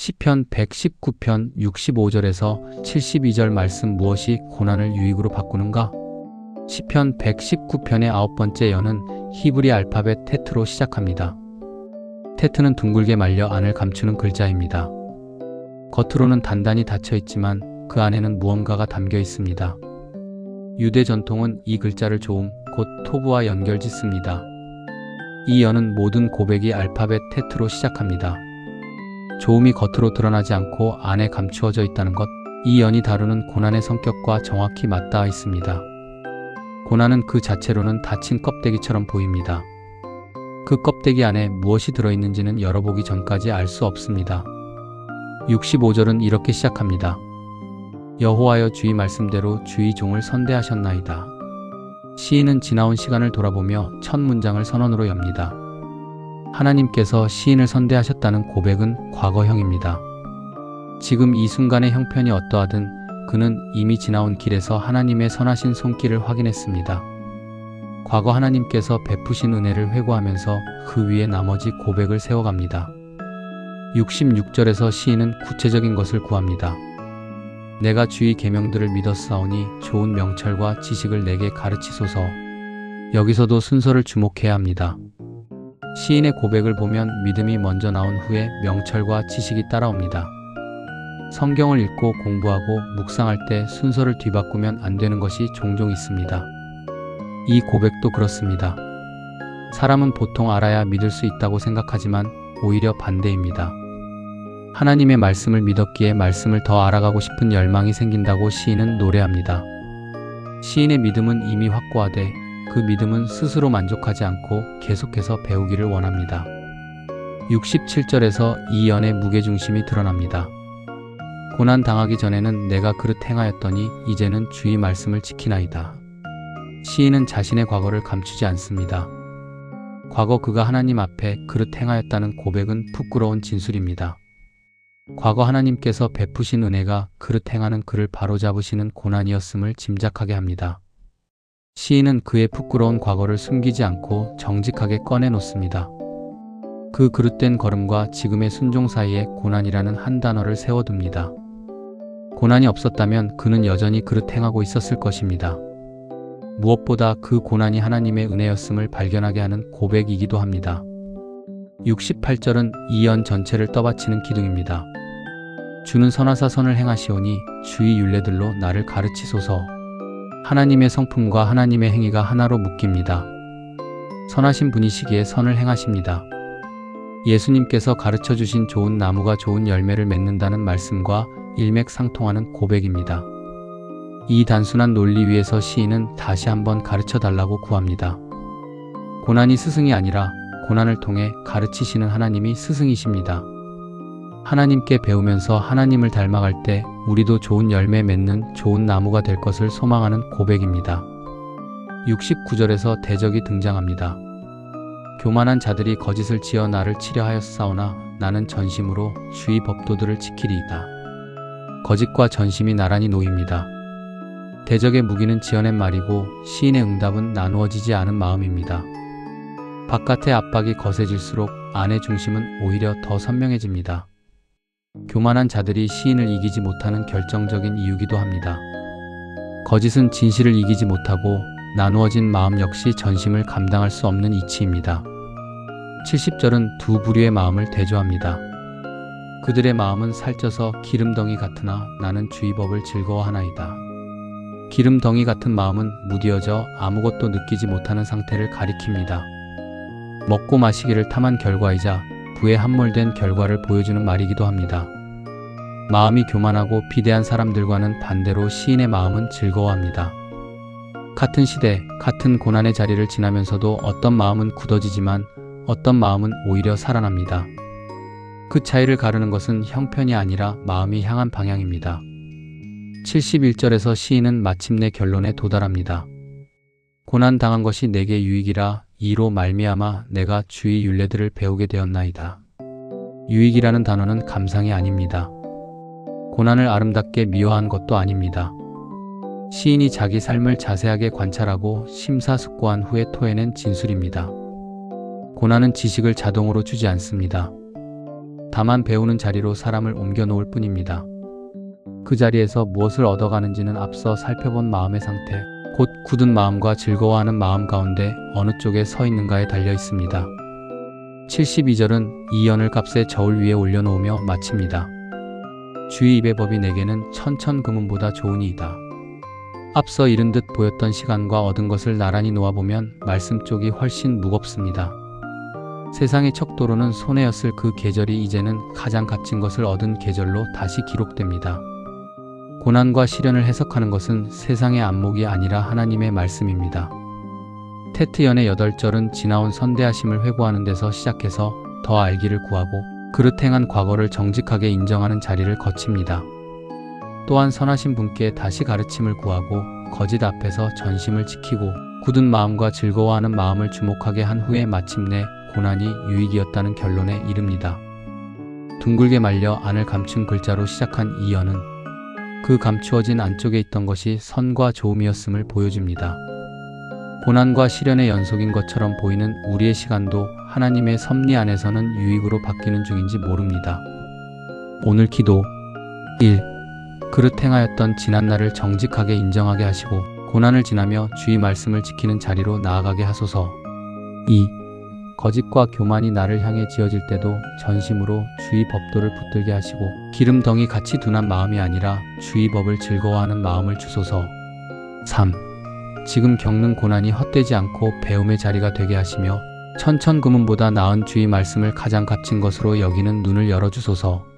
시편 119편 65절에서 72절 말씀 무엇이 고난을 유익으로 바꾸는가? 시편 119편의 9번째 여는 히브리 알파벳 테트로 시작합니다. 테트는 둥글게 말려 안을 감추는 글자입니다. 겉으로는 단단히 닫혀 있지만 그 안에는 무언가가 담겨 있습니다. 유대 전통은 이 글자를 조음, 곧 토부와 연결짓습니다. 이 여는 모든 고백이 알파벳 테트로 시작합니다. 조음이 겉으로 드러나지 않고 안에 감추어져 있다는 것, 이 연이 다루는 고난의 성격과 정확히 맞닿아 있습니다. 고난은 그 자체로는 닫힌 껍데기처럼 보입니다. 그 껍데기 안에 무엇이 들어있는지는 열어보기 전까지 알 수 없습니다. 65절은 이렇게 시작합니다. 여호와여 주의 말씀대로 주의 종을 선대하셨나이다. 시인은 지나온 시간을 돌아보며 첫 문장을 선언으로 엽니다. 하나님께서 시인을 선대하셨다는 고백은 과거형입니다. 지금 이 순간의 형편이 어떠하든 그는 이미 지나온 길에서 하나님의 선하신 손길을 확인했습니다. 과거 하나님께서 베푸신 은혜를 회고하면서 그 위에 나머지 고백을 세워갑니다. 66절에서 시인은 구체적인 것을 구합니다. 내가 주의 계명들을 믿었사오니 좋은 명철과 지식을 내게 가르치소서. 여기서도 순서를 주목해야 합니다. 시인의 고백을 보면 믿음이 먼저 나온 후에 명철과 지식이 따라옵니다. 성경을 읽고 공부하고 묵상할 때 순서를 뒤바꾸면 안 되는 것이 종종 있습니다. 이 고백도 그렇습니다. 사람은 보통 알아야 믿을 수 있다고 생각하지만 오히려 반대입니다. 하나님의 말씀을 믿었기에 말씀을 더 알아가고 싶은 열망이 생긴다고 시인은 노래합니다. 시인의 믿음은 이미 확고하되 그 믿음은 스스로 만족하지 않고 계속해서 배우기를 원합니다. 67절에서 이 연의 무게중심이 드러납니다. 고난 당하기 전에는 내가 그릇 행하였더니 이제는 주의 말씀을 지키나이다. 시인은 자신의 과거를 감추지 않습니다. 과거 그가 하나님 앞에 그릇 행하였다는 고백은 부끄러운 진술입니다. 과거 하나님께서 베푸신 은혜가 그릇 행하는 그를 바로잡으시는 고난이었음을 짐작하게 합니다. 시인은 그의 부끄러운 과거를 숨기지 않고 정직하게 꺼내놓습니다. 그 그릇된 걸음과 지금의 순종 사이에 고난이라는 한 단어를 세워둡니다. 고난이 없었다면 그는 여전히 그릇 행하고 있었을 것입니다. 무엇보다 그 고난이 하나님의 은혜였음을 발견하게 하는 고백이기도 합니다. 68절은 이 연 전체를 떠받치는 기둥입니다. 주는 선하사 선을 행하시오니 주의 율례들로 나를 가르치소서. 하나님의 성품과 하나님의 행위가 하나로 묶입니다. 선하신 분이시기에 선을 행하십니다. 예수님께서 가르쳐 주신 좋은 나무가 좋은 열매를 맺는다는 말씀과 일맥상통하는 고백입니다. 이 단순한 논리 위에서 시인은 다시 한번 가르쳐 달라고 구합니다. 고난이 스승이 아니라 고난을 통해 가르치시는 하나님이 스승이십니다. 하나님께 배우면서 하나님을 닮아갈 때 우리도 좋은 열매 맺는 좋은 나무가 될 것을 소망하는 고백입니다. 69절에서 대적이 등장합니다. 교만한 자들이 거짓을 지어 나를 치려 하였사오나 나는 전심으로 주의 법도들을 지키리이다. 거짓과 전심이 나란히 놓입니다. 대적의 무기는 지어낸 말이고 시인의 응답은 나누어지지 않은 마음입니다. 바깥의 압박이 거세질수록 안의 중심은 오히려 더 선명해집니다. 교만한 자들이 시인을 이기지 못하는 결정적인 이유기도 합니다. 거짓은 진실을 이기지 못하고 나누어진 마음 역시 전심을 감당할 수 없는 이치입니다. 70절은 두 부류의 마음을 대조합니다. 그들의 마음은 살쪄서 기름덩이 같으나 나는 주의 법을 즐거워하나이다. 기름덩이 같은 마음은 무디어져 아무것도 느끼지 못하는 상태를 가리킵니다. 먹고 마시기를 탐한 결과이자 부에 함몰된 결과를 보여주는 말이기도 합니다. 마음이 교만하고 비대한 사람들과는 반대로 시인의 마음은 즐거워합니다. 같은 시대, 같은 고난의 자리를 지나면서도 어떤 마음은 굳어지지만 어떤 마음은 오히려 살아납니다. 그 차이를 가르는 것은 형편이 아니라 마음이 향한 방향입니다. 71절에서 시인은 마침내 결론에 도달합니다. 고난 당한 것이 내게 유익이라 이로 말미암아 내가 주의 율례들을 배우게 되었나이다. 유익이라는 단어는 감상이 아닙니다. 고난을 아름답게 미화한 것도 아닙니다. 시인이 자기 삶을 자세하게 관찰하고 심사숙고한 후에 토해낸 진술입니다. 고난은 지식을 자동으로 주지 않습니다. 다만 배우는 자리로 사람을 옮겨 놓을 뿐입니다. 그 자리에서 무엇을 얻어가는지는 앞서 살펴본 마음의 상태, 곧 굳은 마음과 즐거워하는 마음 가운데 어느 쪽에 서 있는가에 달려 있습니다. 72절은 이 연을 값에 저울 위에 올려놓으며 마칩니다. 주의 입의 법이 내게는 천천금은보다 좋으니이다. 앞서 잃은 듯 보였던 시간과 얻은 것을 나란히 놓아보면 말씀 쪽이 훨씬 무겁습니다. 세상의 척도로는 손해였을 그 계절이 이제는 가장 값진 것을 얻은 계절로 다시 기록됩니다. 고난과 시련을 해석하는 것은 세상의 안목이 아니라 하나님의 말씀입니다. 테트연의 8절은 지나온 선대하심을 회고하는 데서 시작해서 더 알기를 구하고 그릇 행한 과거를 정직하게 인정하는 자리를 거칩니다. 또한 선하신 분께 다시 가르침을 구하고 거짓 앞에서 전심을 지키고 굳은 마음과 즐거워하는 마음을 주목하게 한 후에 마침내 고난이 유익이었다는 결론에 이릅니다. 둥글게 말려 안을 감춘 글자로 시작한 이 연은 그 감추어진 안쪽에 있던 것이 선과 좋음이었음을 보여줍니다. 고난과 시련의 연속인 것처럼 보이는 우리의 시간도 하나님의 섭리 안에서는 유익으로 바뀌는 중인지 모릅니다. 오늘 기도 1. 그릇 행하였던 지난날을 정직하게 인정하게 하시고 고난을 지나며 주의 말씀을 지키는 자리로 나아가게 하소서. 2. 거짓과 교만이 나를 향해 지어질 때도 전심으로 주의 법도를 붙들게 하시고 기름덩이 같이 둔한 마음이 아니라 주의 법을 즐거워하는 마음을 주소서. 3. 지금 겪는 고난이 헛되지 않고 배움의 자리가 되게 하시며 천천금은보다 나은 주의 말씀을 가장 값진 것으로 여기는 눈을 열어주소서.